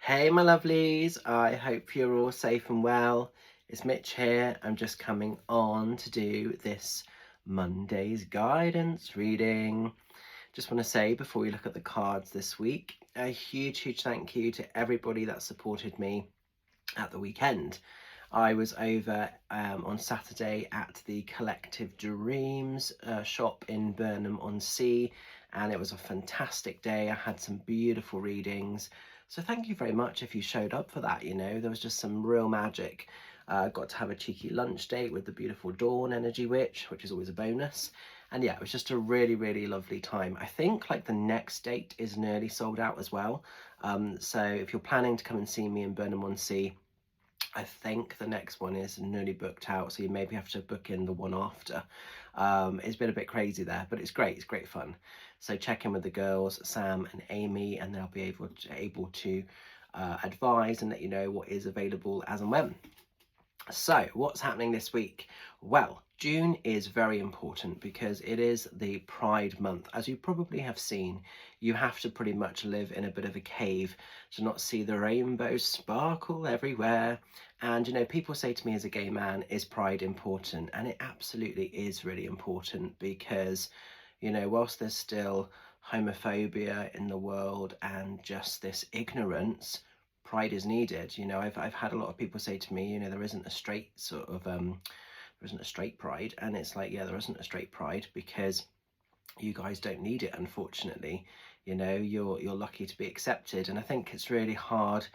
Hey my lovelies, I hope you're all safe and well. It's Mitch here. I'm just coming on to do this Monday's guidance reading. Just want to say before we look at the cards this week, a huge thank you to everybody that supported me at the weekend. I was over on Saturday at the Collective Dreams shop in Burnham-on-Sea, and it was a fantastic day. I had some beautiful readings. So thank you very much if you showed up for that. There was just some real magic. Got to have a cheeky lunch date with the beautiful Dawn Energy Witch, which is always a bonus. And yeah, it was just a really lovely time. I think like the next date is nearly sold out as well. So if you're planning to come and see me in Burnham-on-Sea, I think the next one is nearly booked out, so you maybe have to book in the one after. It's been a bit crazy there, but it's great fun. So check in with the girls, Sam and Amy, and they'll be able to advise and let you know what is available as and when. So what's happening this week? Well, June is very important because it is the Pride month. As you probably have seen, you have to pretty much live in a bit of a cave to not see the rainbow sparkle everywhere. And people say to me as a gay man, is Pride important? And it absolutely is really important because, whilst there's still homophobia in the world and just this ignorance, Pride is needed. I've had a lot of people say to me, there isn't a straight sort of there isn't a straight Pride, and it's like, yeah, there isn't a straight Pride because you guys don't need it, unfortunately. You're lucky to be accepted, and I think it's really hard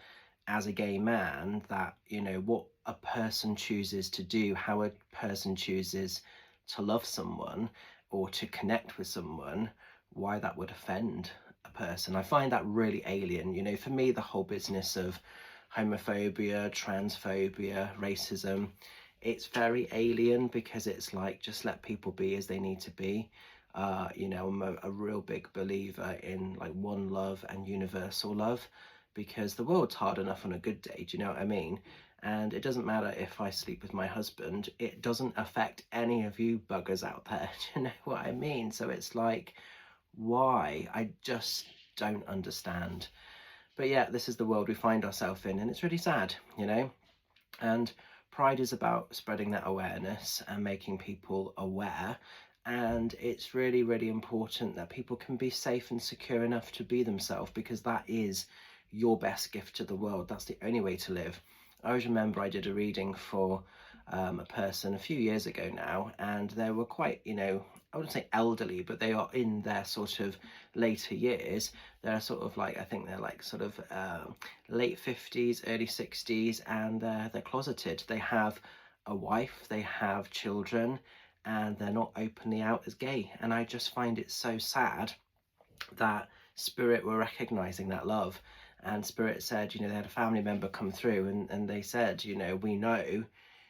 as a gay man that what a person chooses to do, how a person chooses to love someone or to connect with someone, why that would offend a person. I find that really alien. For me, the whole business of homophobia, transphobia, racism, it's very alien because it's like, just let people be as they need to be. I'm a real big believer in like one love and universal love, because the world's hard enough on a good day, do you know what I mean? And it doesn't matter if I sleep with my husband, it doesn't affect any of you buggers out there, do you know what I mean? So it's like, why? I just don't understand. But yeah, this is the world we find ourselves in, and it's really sad, and Pride is about spreading that awareness and making people aware, and it's really important that people can be safe and secure enough to be themselves, because that is your best gift to the world. That's the only way to live. I always remember I did a reading for a person a few years ago now, and they were quite, I wouldn't say elderly, but they are in their sort of later years. They're sort of like, I think they're like sort of late 50s, early 60s, and they're closeted. They have a wife, they have children, and they're not openly out as gay. And I just find it so sad that Spirit were recognizing that love. And Spirit said, they had a family member come through and they said, we know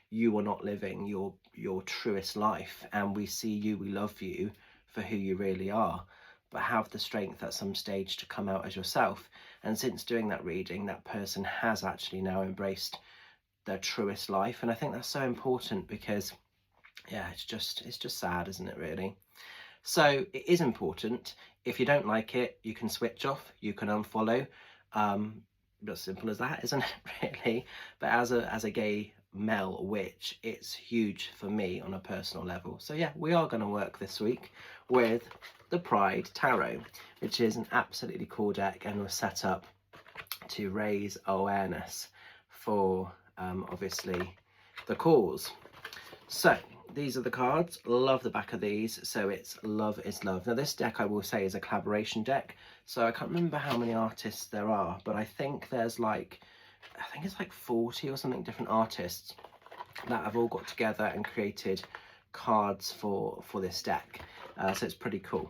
you are not living your truest life, and we see you, we love you for who you really are, but have the strength at some stage to come out as yourself. And since doing that reading, that person has actually now embraced their truest life, and I think that's so important because yeah, it's just sad, isn't it, really? So it is important. If you don't like it, you can switch off, you can unfollow. As simple as that, isn't it, really? But as a gay male witch, it's huge for me on a personal level. So yeah, we are going to work this week with the Pride Tarot, which is an absolutely cool deck and was set up to raise awareness for obviously the cause. So these are the cards. Love the back of these. So it's Love is Love. Now this deck, I will say, is a collaboration deck. So I can't remember how many artists there are, but I think there's like, I think it's like 40 or something different artists that have all got together and created cards for this deck. So it's pretty cool.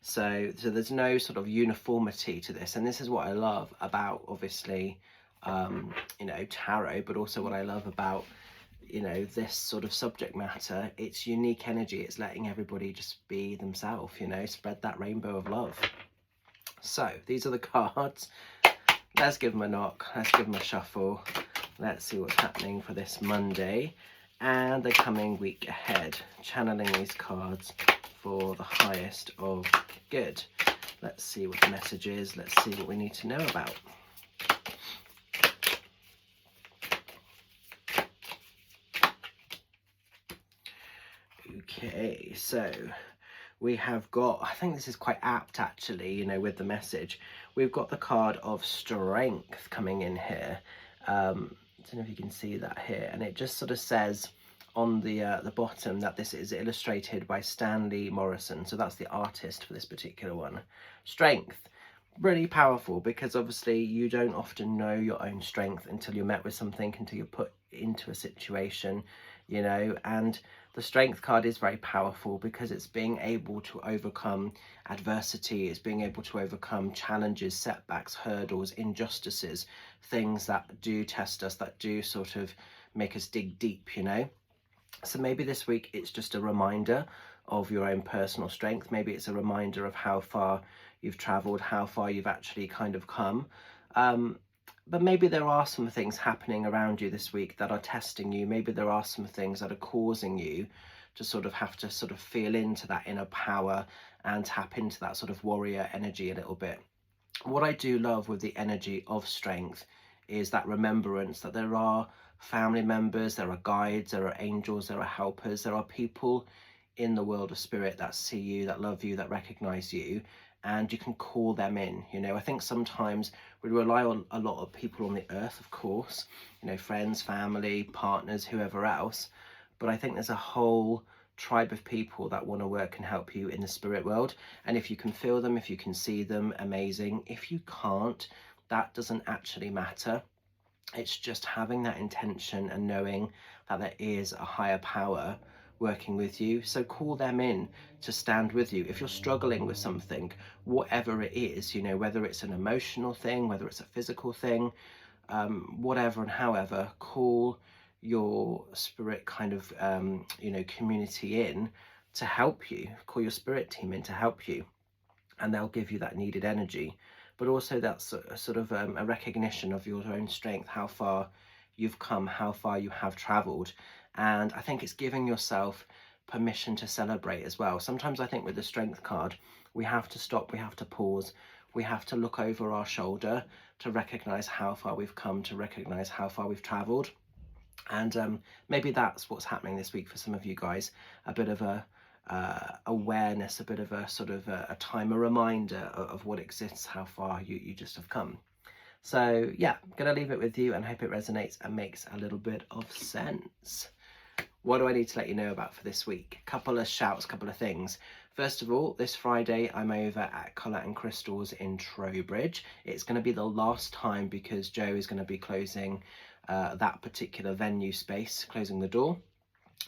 So there's no sort of uniformity to this, and this is what I love about, obviously, tarot, but also what I love about this sort of subject matter. It's unique energy. It's letting everybody just be themselves, spread that rainbow of love. So these are the cards. Let's give them a knock. Let's give them a shuffle. Let's see what's happening for this Monday and the coming week ahead. Channeling these cards for the highest of good. Let's see what the message is. Let's see what we need to know about. Okay, so we have got, I think this is quite apt actually, you know, with the message. We've got the card of Strength coming in here. I don't know if you can see that here, and it just sort of says on the bottom that this is illustrated by Stanley Morrison. So that's the artist for this particular one. Strength, really powerful, because obviously you don't often know your own strength until you're met with something, until you're put into a situation, you know. And the Strength card is very powerful because it's being able to overcome adversity, it's being able to overcome challenges, setbacks, hurdles, injustices, things that do test us, that do sort of make us dig deep, you know. So maybe this week it's just a reminder of your own personal strength. Maybe it's a reminder of how far you've traveled, how far you've actually kind of come. But maybe there are some things happening around you this week that are testing you. Maybe there are some things that are causing you to sort of have to sort of feel into that inner power and tap into that sort of warrior energy a little bit. What I do love with the energy of Strength is that remembrance that there are family members, there are guides, there are angels, there are helpers, there are people in the world of spirit that see you, that love you, that recognize you, and you can call them in. You know, I think sometimes we rely on a lot of people on the earth, of course, you know, friends, family, partners, whoever else, but I think there's a whole tribe of people that want to work and help you in the spirit world. And if you can feel them, if you can see them, amazing. If you can't, that doesn't actually matter. It's just having that intention and knowing that there is a higher power working with you. So call them in to stand with you. If you're struggling with something, whatever it is, you know, whether it's an emotional thing, whether it's a physical thing, whatever and however, call your spirit kind of, you know, community in to help you. Call your spirit team in to help you, and they'll give you that needed energy. But also that's a sort of a recognition of your own strength, how far you've come, how far you have traveled. And I think it's giving yourself permission to celebrate as well. Sometimes I think with the Strength card, we have to stop, we have to pause, we have to look over our shoulder to recognize how far we've come, to recognize how far we've traveled. And maybe that's what's happening this week for some of you guys, a bit of a awareness, a bit of a sort of a time, a reminder of what exists, how far you just have come. So yeah, I'm gonna leave it with you and hope it resonates and makes a little bit of sense. What do I need to let you know about for this week? Couple of shouts, couple of things. First of all, this Friday I'm over at Colour and Crystals in Trowbridge. It's going to be the last time because Joe is going to be closing that particular venue space, closing the door.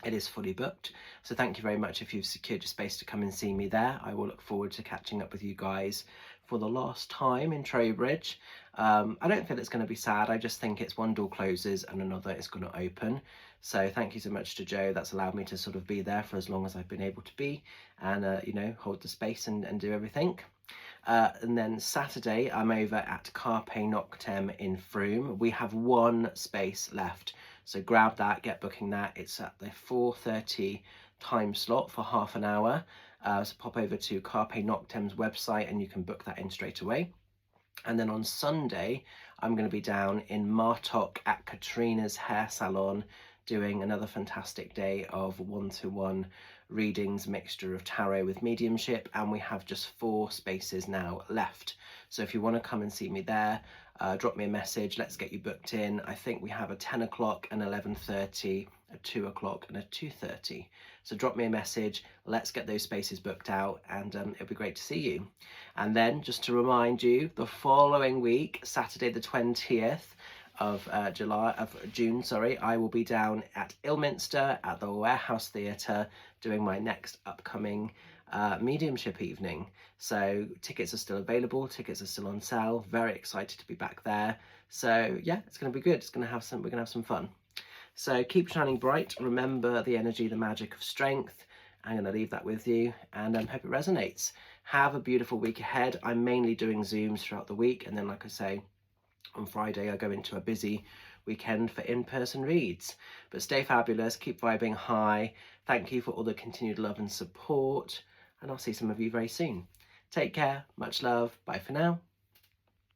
It is fully booked, so thank you very much if you've secured a space to come and see me there. I will look forward to catching up with you guys for the last time in Trowbridge. I don't feel it's going to be sad, I just think it's one door closes and another is going to open. So thank you so much to Joe, that's allowed me to sort of be there for as long as I've been able to be, and you know, hold the space and do everything. And then Saturday I'm over at Carpe Noctem in Frome. We have one space left, so grab that, get booking that. It's at the 4:30 time slot for half an hour. So pop over to Carpe Noctem's website and you can book that in straight away. And then on Sunday, I'm going to be down in Martock at Katrina's hair salon doing another fantastic day of one-to-one readings, mixture of tarot with mediumship, and we have just 4 spaces now left. So if you want to come and see me there, drop me a message, let's get you booked in. I think we have a 10 o'clock, an 11:30, a 2 o'clock and a 2:30. So drop me a message, let's get those spaces booked out, and it'll be great to see you. And then just to remind you, the following week, Saturday the 20th of June, I will be down at Ilminster at the Warehouse Theatre doing my next upcoming mediumship evening. So tickets are still available, tickets are still on sale. Very excited to be back there. So yeah, it's going to be good. We're going to have some fun. So keep shining bright. Remember the energy, the magic of strength. I'm going to leave that with you, and hope it resonates. Have a beautiful week ahead. I'm mainly doing Zooms throughout the week, and then, like I say, on Friday I go into a busy weekend for in-person reads. But stay fabulous, keep vibing high. Thank you for all the continued love and support, and I'll see some of you very soon. Take care, much love, bye for now.